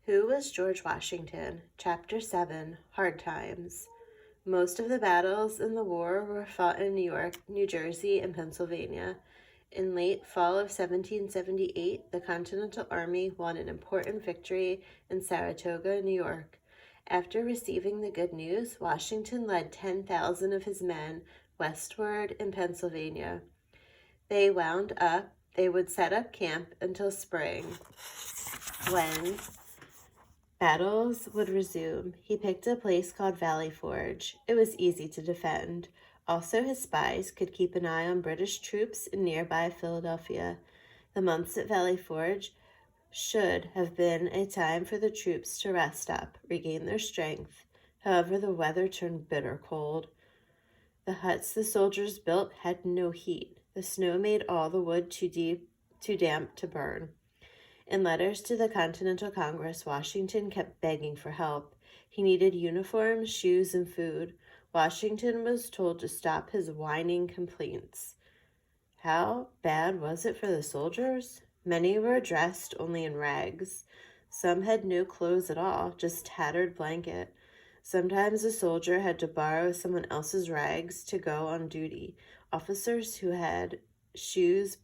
Who was George Washington? Chapter 7, Hard Times. Most of the battles in the war were fought in New York, New Jersey, and Pennsylvania. In late fall of 1778, the Continental Army won an important victory in Saratoga, New York. After receiving the good news, Washington led 10,000 of his men westward in Pennsylvania. They would set up camp until spring, when battles would resume. He picked a place called Valley Forge. It was easy to defend. Also, his spies could keep an eye on British troops in nearby Philadelphia. The months at Valley Forge should have been a time for the troops to rest up, regain their strength. However, the weather turned bitter cold. The huts the soldiers built had no heat. The snow made all the wood too damp to burn. In letters to the Continental Congress, Washington kept begging for help. He needed uniforms, shoes, and food. Washington was told to stop his whining complaints. How bad was it for the soldiers? Many were dressed only in rags. Some had no clothes at all, just tattered blanket. Sometimes a soldier had to borrow someone else's rags to go on duty. Officers who had shoes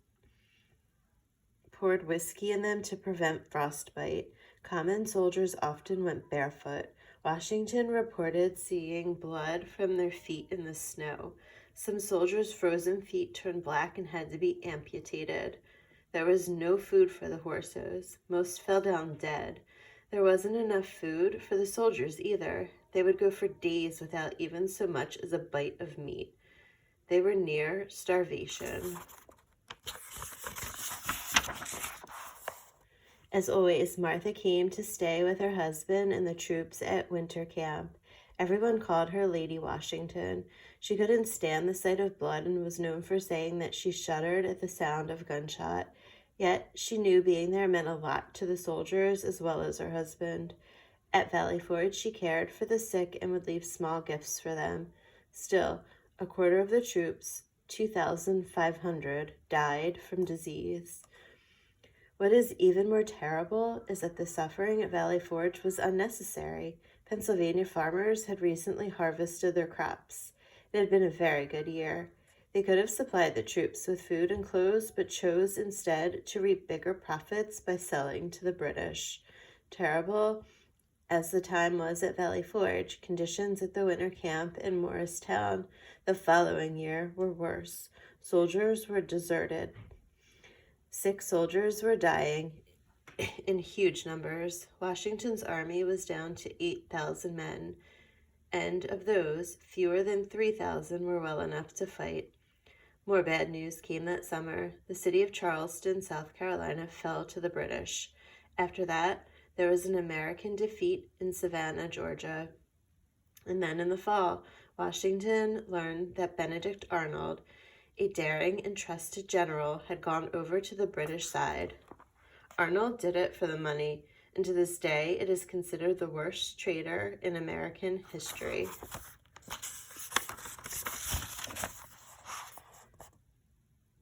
poured whiskey in them to prevent frostbite. Common soldiers often went barefoot. Washington reported seeing blood from their feet in the snow. Some soldiers' frozen feet turned black and had to be amputated. There was no food for the horses. Most fell down dead. There wasn't enough food for the soldiers either. They would go for days without even so much as a bite of meat. They were near starvation. As always, Martha came to stay with her husband and the troops at winter camp. Everyone called her Lady Washington. She couldn't stand the sight of blood and was known for saying that she shuddered at the sound of gunshot. Yet she knew being there meant a lot to the soldiers as well as her husband. At Valley Forge, she cared for the sick and would leave small gifts for them. Still, a quarter of the troops, 2,500, died from disease. What is even more terrible is that the suffering at Valley Forge was unnecessary. Pennsylvania farmers had recently harvested their crops. It had been a very good year. They could have supplied the troops with food and clothes, but chose instead to reap bigger profits by selling to the British. Terrible as the time was at Valley Forge, conditions at the winter camp in Morristown the following year were worse. Soldiers were deserted. Sick soldiers were dying in huge numbers. Washington's army was down to 8,000 men, and of those, fewer than 3,000 were well enough to fight. More bad news came that summer. The city of Charleston, South Carolina, fell to the British. After that, there was an American defeat in Savannah, Georgia. And then in the fall, Washington learned that Benedict Arnold, a daring and trusted general, had gone over to the British side. Arnold did it for the money, and to this day it is considered the worst traitor in American history.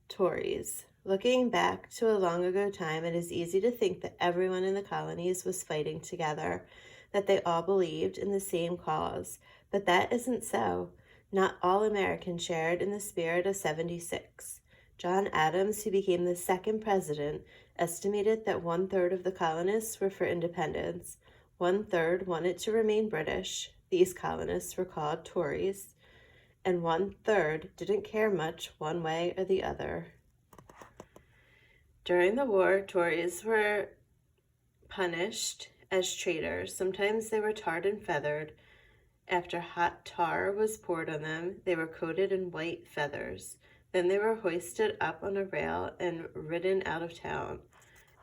Tories. Looking back to a long ago time, it is easy to think that everyone in the colonies was fighting together, that they all believed in the same cause, but that isn't so. Not all Americans shared in the spirit of '76. John Adams, who became the second president, estimated that 1/3 of the colonists were for independence. 1/3 wanted to remain British. These colonists were called Tories. And 1/3 didn't care much one way or the other. During the war, Tories were punished as traitors. Sometimes they were tarred and feathered. After hot tar was poured on them, they were coated in white feathers. Then they were hoisted up on a rail and ridden out of town.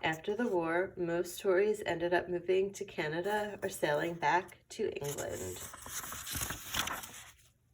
After the war, most Tories ended up moving to Canada or sailing back to England.